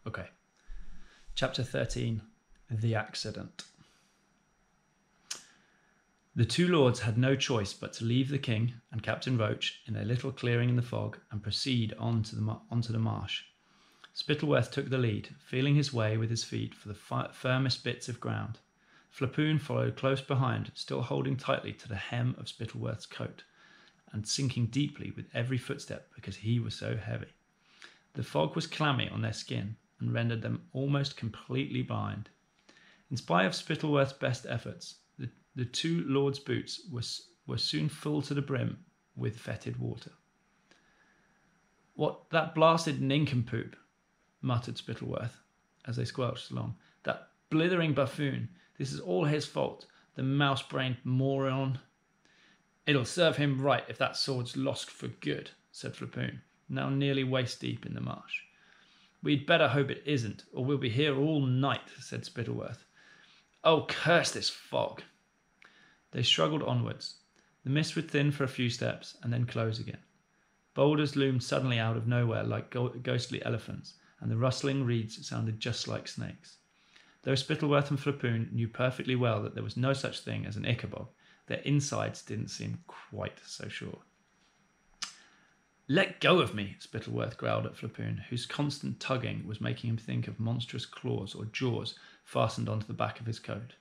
Okay. Chapter 13, The Accident. The two lords had no choice but to leave the king and Captain Roach in a little clearing in the fog and proceed onto the marsh. Spittleworth took the lead, feeling his way with his feet for the firmest bits of ground. Flapoon followed close behind, still holding tightly to the hem of Spittleworth's coat and sinking deeply with every footstep because he was so heavy. The fog was clammy on their skin and rendered them almost completely blind. In spite of Spittleworth's best efforts, the two lords' boots were soon full to the brim with fetid water. "What, that blasted nincompoop," muttered Spittleworth as they squelched along. "That blithering buffoon. This is all his fault, the mouse-brained moron." "It'll serve him right if that sword's lost for good," said Flapoon, now nearly waist-deep in the marsh. "We'd better hope it isn't, or we'll be here all night," said Spittleworth. "Oh, curse this fog!" They struggled onwards. The mist would thin for a few steps and then close again. Boulders loomed suddenly out of nowhere like ghostly elephants, and the rustling reeds sounded just like snakes. Though Spittleworth and Flapoon knew perfectly well that there was no such thing as an Ickabog, their insides didn't seem quite so sure. "Let go of me," Spittleworth growled at Flapoon, whose constant tugging was making him think of monstrous claws or jaws fastened onto the back of his coat.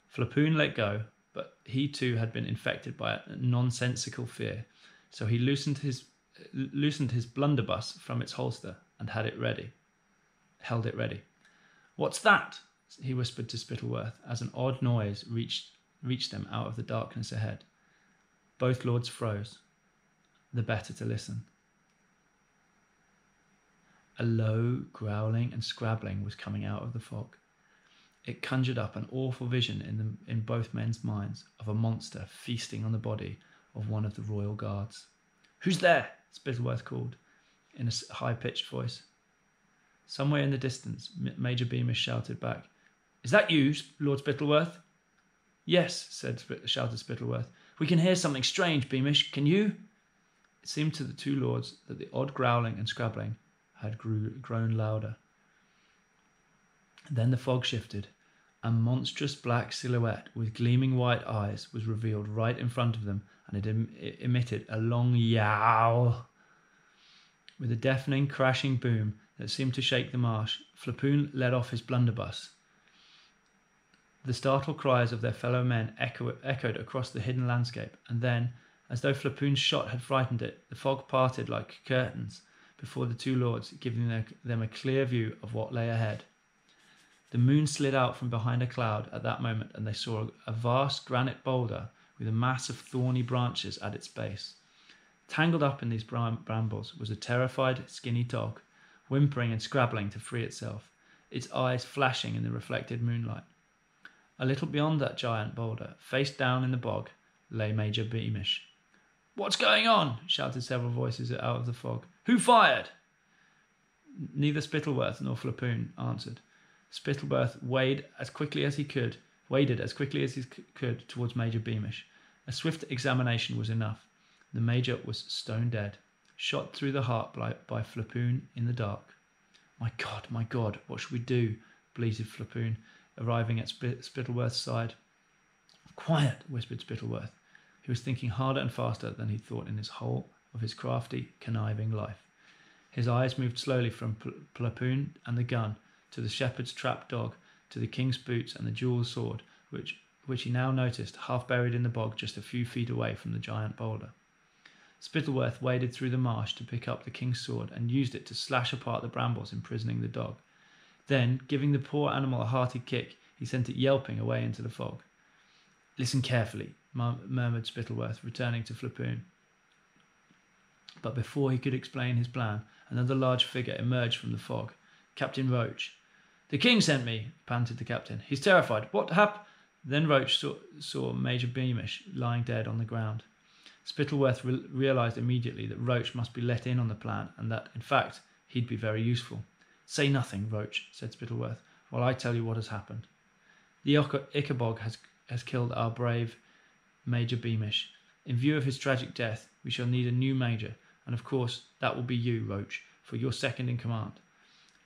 Flapoon let go, but he too had been infected by a nonsensical fear, so he loosened his blunderbuss from its holster and held it ready. "What's that?" he whispered to Spittleworth as an odd noise reached them out of the darkness ahead. Both lords froze, the better to listen. A low growling and scrabbling was coming out of the fog. It conjured up an awful vision in both men's minds of a monster feasting on the body of one of the royal guards. "Who's there?" Spittleworth called in a high-pitched voice. Somewhere in the distance, Major Beamish shouted back, "Is that you, Lord Spittleworth?" "Yes," shouted Spittleworth. "We can hear something strange, Beamish. Can you?" It seemed to the two lords that the odd growling and scrabbling had grown louder. Then the fog shifted. A monstrous black silhouette with gleaming white eyes was revealed right in front of them, and it emitted a long yowl. With a deafening, crashing boom that seemed to shake the marsh, Flapoon let off his blunderbuss. The startled cries of their fellow men echoed across the hidden landscape, and then, as though Flapoon's shot had frightened it, the fog parted like curtains before the two lords, giving them a clear view of what lay ahead. The moon slid out from behind a cloud at that moment, and they saw a vast granite boulder with a mass of thorny branches at its base. Tangled up in these brambles was a terrified, skinny dog, whimpering and scrabbling to free itself, its eyes flashing in the reflected moonlight. A little beyond that giant boulder, face down in the bog, lay Major Beamish. "What's going on?" shouted several voices out of the fog. "Who fired?" Neither Spittleworth nor Flapoon answered. Spittleworth waded as quickly as he could towards Major Beamish. A swift examination was enough. The Major was stone dead, shot through the heart by Flapoon in the dark. My God, what shall we do?" bleated Flapoon, arriving at Spittleworth's side. "Quiet," whispered Spittleworth. He was thinking harder and faster than he'd thought in his whole of his crafty, conniving life. His eyes moved slowly from Flapoon and the gun to the shepherd's trap dog, to the king's boots and the jewelled sword, which he now noticed half buried in the bog just a few feet away from the giant boulder. Spittleworth waded through the marsh to pick up the king's sword and used it to slash apart the brambles imprisoning the dog. Then, giving the poor animal a hearty kick, he sent it yelping away into the fog. "Listen carefully," murmured Spittleworth, returning to Flapoon. But before he could explain his plan, another large figure emerged from the fog. Captain Roach. "The king sent me," panted the captain. "He's terrified. What happened?" Then Roach saw Major Beamish lying dead on the ground. Spittleworth realised immediately that Roach must be let in on the plan, and that, in fact, he'd be very useful. "Say nothing, Roach," said Spittleworth, "while I tell you what has happened. The Ickabog has killed our brave Major Beamish. In view of his tragic death, we shall need a new major, and of course that will be you, Roach, for you're second in command.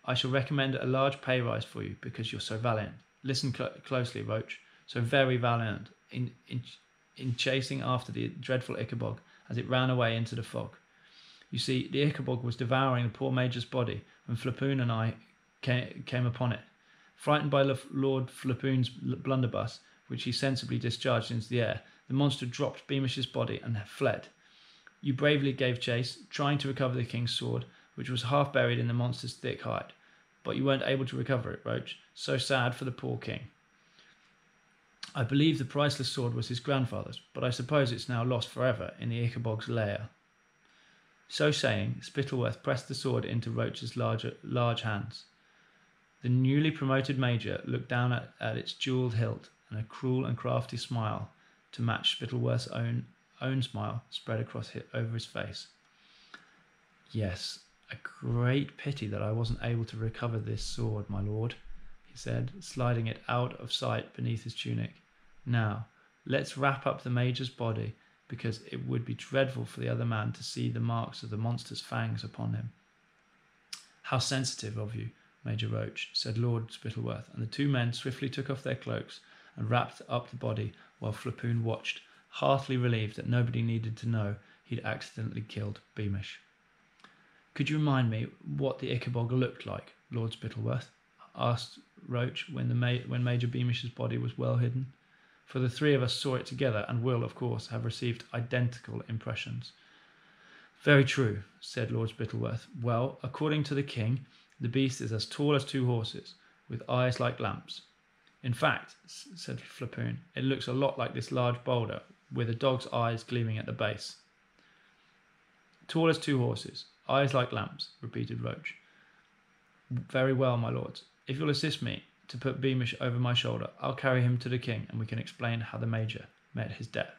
I shall recommend a large pay rise for you because you're so valiant. Listen closely, Roach. So very valiant in chasing after the dreadful Ickabog as it ran away into the fog. You see, the Ickabog was devouring the poor Major's body when Flapoon and I came upon it. Frightened by Lord Flapoon's blunderbuss, which he sensibly discharged into the air, the monster dropped Beamish's body and fled. You bravely gave chase, trying to recover the king's sword, which was half buried in the monster's thick hide. But you weren't able to recover it, Roach. So sad for the poor king. I believe the priceless sword was his grandfather's, but I suppose it's now lost forever in the Ickabog's lair. So saying, Spittleworth pressed the sword into Roach's large hands. The newly promoted major looked down at its jewelled hilt, and a cruel and crafty smile, to match Spittleworth's own smile, spread over his face. Yes, a great pity that I wasn't able to recover this sword, my lord, he said, sliding it out of sight beneath his tunic. Now, let's wrap up the major's body, because it would be dreadful for the other man to see the marks of the monster's fangs upon him. How sensitive of you, Major Roach, said Lord Spittleworth, and the two men swiftly took off their cloaks and wrapped up the body while Flapoon watched, heartily relieved that nobody needed to know he'd accidentally killed Beamish. Could you remind me what the Ickabog looked like, Lord Spittleworth? Asked Roach when Major Beamish's body was well hidden. For the three of us saw it together and will, of course, have received identical impressions. Very true, said Lord Spittleworth. Well, according to the king, the beast is as tall as 2 horses, with eyes like lamps. In fact, said Flapoon, it looks a lot like this large boulder, with a dog's eyes gleaming at the base. Tall as 2 horses, eyes like lamps, repeated Roach. Very well, my lords. If you'll assist me to put Beamish over my shoulder, I'll carry him to the king, and we can explain how the major met his death.